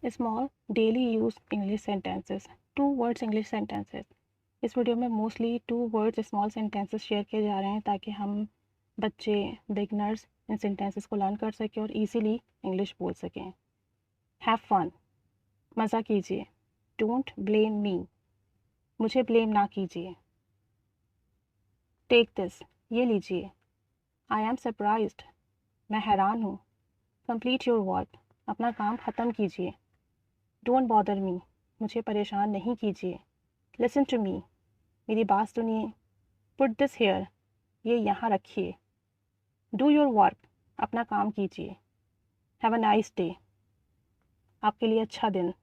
Small daily use English sentences, 2 words English sentences. इस video में mostly 2 words small sentences share किए जा रहे हैं ताकि हम बच्चे बिगनर्स इन सेंटेंसेस को लर्न कर सकें और इजीली इंग्लिश बोल सकें। हैव फन, मज़ा कीजिए। डोंट ब्लेम मी, मुझे ब्लेम ना कीजिए। टेक दिस, ये लीजिए। आई एम सरप्राइज्ड, मैं हैरान हूँ। कंप्लीट योर वर्क, अपना काम ख़त्म कीजिए। डोंट बॉदर मी, मुझे परेशान नहीं कीजिए। लिसन टू मी, मेरी बात सुनिए। पुट दिस हेयर, ये यहाँ रखिए। डू योर वर्क, अपना काम कीजिए। हैव अ नाइस डे, आपके लिए अच्छा दिन,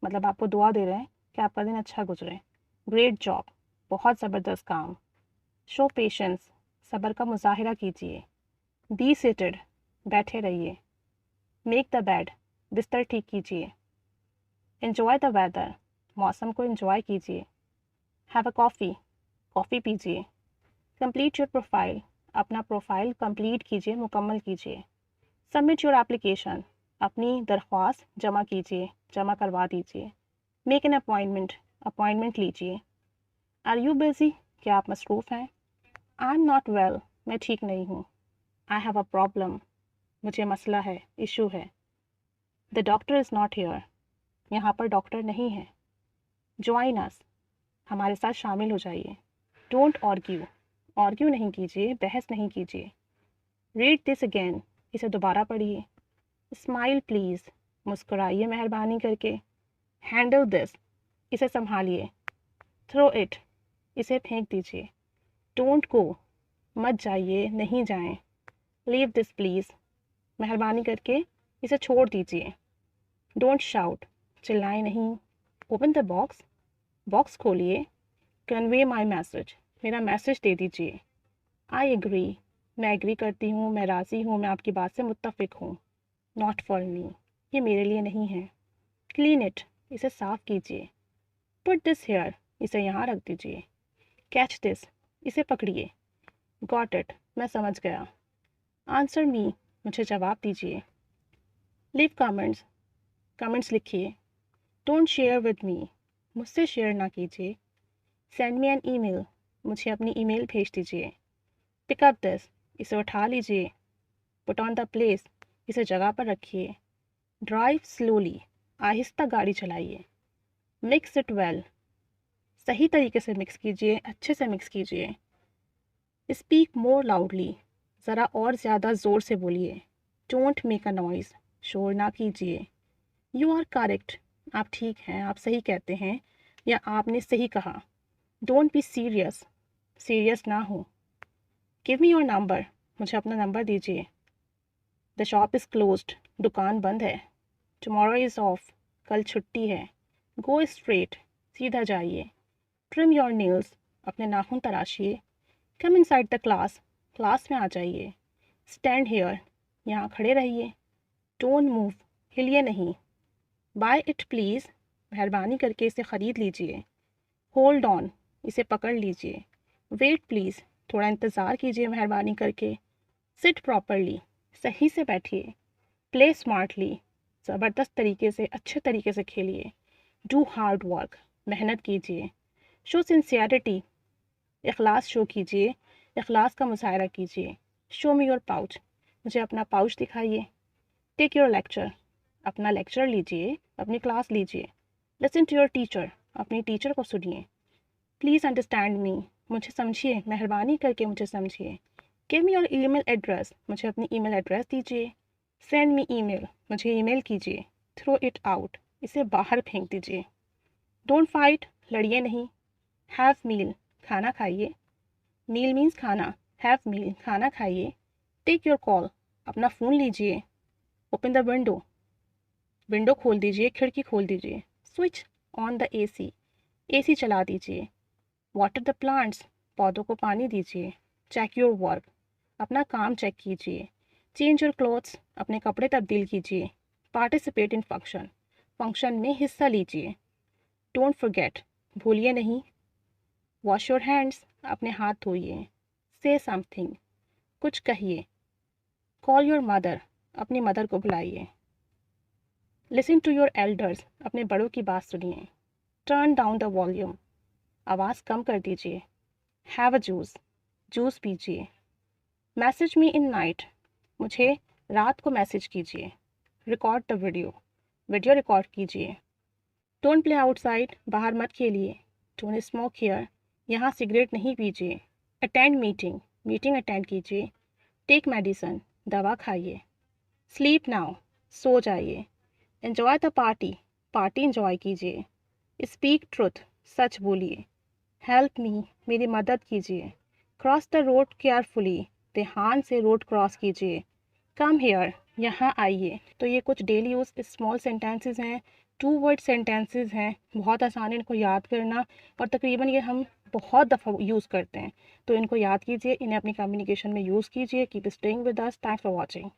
मतलब आपको दुआ दे रहे हैं कि आपका दिन अच्छा गुजरे। ग्रेट जॉब, बहुत ज़बरदस्त काम। शो पेशेंस, सब्र का मुजाहिरा कीजिए। बी सीटेड, बैठे रहिए। मेक द बेड, बिस्तर ठीक कीजिए। एन्जॉय द वेदर, मौसम को एंजॉय कीजिए। हैव अ कॉफ़ी, कॉफ़ी पीजिए। कंप्लीट योर प्रोफाइल, अपना प्रोफाइल कंप्लीट कीजिए, मुकम्मल कीजिए। सबमिट योर एप्लीकेशन, अपनी दरख्वास्त जमा कीजिए, जमा करवा दीजिए। मेक एन अपॉइंटमेंट, अपॉइंटमेंट लीजिए। आर यू बिज़ी, क्या आप मसरूफ़ हैं? आई एम नॉट वेल, मैं ठीक नहीं हूँ। आई हैव अ प्रॉब्लम, मुझे मसला है, इशू है। The doctor is not here, यहाँ पर डॉक्टर नहीं है। ज्वाइन अस, हमारे साथ शामिल हो जाइए। डोंट आर्ग्यू, आर्ग्यू नहीं कीजिए, बहस नहीं कीजिए। रीड दिस अगेन, इसे दोबारा पढ़िए। स्माइल प्लीज़, मुस्कुराइए मेहरबानी करके। हैंडल दिस, इसे संभालिए। थ्रो इट, इसे फेंक दीजिए। डोंट गो, मत जाइए, नहीं जाएं। लीव दिस प्लीज़, मेहरबानी करके इसे छोड़ दीजिए। डोंट शाउट, चिल्लाएं नहीं। ओपन द बॉक्स, बॉक्स खोलिए। कन्वे माई मैसेज, मेरा मैसेज दे दीजिए। आई एग्री, मैं एग्री करती हूँ, मैं राज़ी हूँ, मैं आपकी बात से मुत्तफ़िक हूँ। नॉट फॉर मी, ये मेरे लिए नहीं है। क्लीन इट, इसे साफ़ कीजिए। पुट दिस हेयर, इसे यहाँ रख दीजिए। कैच दिस, इसे पकड़िए। गॉट इट, मैं समझ गया। आंसर मी, मुझे जवाब दीजिए। लीव कमेंट्स, कमेंट्स लिखिए। डोंट शेयर विद मी, मुझसे शेयर ना कीजिए। सेंड मी एन ईमेल, मुझे अपनी ईमेल भेज दीजिए। पिक अप दिस, इसे उठा लीजिए। पुट ऑन द प्लेस, इसे जगह पर रखिए। ड्राइव स्लोली, आहिस्ता गाड़ी चलाइए। मिक्स इट वेल, सही तरीके से मिक्स कीजिए, अच्छे से मिक्स कीजिए। स्पीक मोर लाउडली, ज़रा और ज़्यादा ज़ोर से बोलिए। डोंट मेक अ नॉइज़, शोर ना कीजिए। यू आर करेक्ट, आप ठीक हैं, आप सही कहते हैं या आपने सही कहा। डोंट बी सीरियस, सीरियस ना हो। गिव मी योर नंबर, मुझे अपना नंबर दीजिए। द शॉप इज़ क्लोज्ड, दुकान बंद है। टुमारो इज़ ऑफ, कल छुट्टी है। गो स्ट्रेट, सीधा जाइए। ट्रिम योर नेल्स, अपने नाखून तराशिए। Come inside the class, class में आ जाइए। स्टैंड हेयर, यहाँ खड़े रहिए। डोंट मूव, हिलिए नहीं। बाय इट प्लीज़, मेहरबानी करके इसे ख़रीद लीजिए। होल्ड ऑन, इसे पकड़ लीजिए। वेट प्लीज़, थोड़ा इंतज़ार कीजिए मेहरबानी करके। सिट प्रॉपरली, सही से बैठिए। प्ले स्मार्टली, ज़बरदस्त तरीके से, अच्छे तरीके से खेलिए। डू हार्ड वर्क, मेहनत कीजिए। शो सिंसियरिटी, इखलास शो कीजिए, इखलास का मुजाहरा कीजिए। शो मी योर पाउच, मुझे अपना पाउच दिखाइए। टेक योर लेक्चर, अपना लेक्चर लीजिए, अपनी क्लास लीजिए। लिसन टू योर टीचर, अपनी टीचर को सुनिए। प्लीज़ अंडरस्टैंड मी, मुझे समझिए, मेहरबानी करके मुझे समझिए। Give me your email address, मुझे अपनी ईमेल एड्रेस दीजिए। सेंड मी ईमेल, मुझे ईमेल कीजिए। थ्रो इट आउट, इसे बाहर फेंक दीजिए। डोंट फाइट, लड़िए नहीं। हैव मील, खाना खाइए। मील मीन्स खाना, हैव मील, खाना खाइए। टेक योर कॉल, अपना फ़ोन लीजिए। ओपन द विंडो, विंडो खोल दीजिए, खिड़की खोल दीजिए। Switch on the AC, AC चला दीजिए। वाटर द प्लांट्स, पौधों को पानी दीजिए। चेक योर वर्क, अपना काम चेक कीजिए। चेंज योर क्लोथ्स, अपने कपड़े तब्दील कीजिए। पार्टिसिपेट इन फंक्शन, फंक्शन में हिस्सा लीजिए। डोंट फॉरगेट, भूलिए नहीं। वॉश योर हैंड्स, अपने हाथ धोइए। से समथिंग, कुछ कहिए। कॉल योर मदर, अपनी मदर को बुलाइए। लिसन टू योर एल्डर्स, अपने बड़ों की बात सुनिए। टर्न डाउन द वॉल्यूम, आवाज़ कम कर दीजिए। हैव अ जूस, जूस पीजिए। मैसेज मी इन नाइट, मुझे रात को मैसेज कीजिए। Record the video, video record कीजिए। डोंट प्ले आउटसाइड, बाहर मत खेलिए। डोंट स्मोक हियर, यहाँ सिगरेट नहीं पीजिए। अटेंड मीटिंग, मीटिंग अटेंड कीजिए। टेक मेडिसन, दवा खाइए। स्लीप नाउ, सो जाइए। Enjoy the party, party enjoy कीजिए। स्पीक ट्रुथ, सच बोलिए। हेल्प मी, मेरी मदद कीजिए। क्रॉस द रोड केयरफुली, ध्यान से रोड क्रॉस कीजिए। कम हेयर, यहाँ आइए। तो ये कुछ डेली यूज़ स्मॉल सेंटेंसेस हैं, 2 वर्ड सेंटेंसेस हैं। बहुत आसान है इनको याद करना, और तकरीबन ये हम बहुत दफ़ा यूज़ करते हैं। तो इनको याद कीजिए, इन्हें अपनी कम्युनिकेशन में यूज़ कीजिए। Keep staying with us, thanks for watching.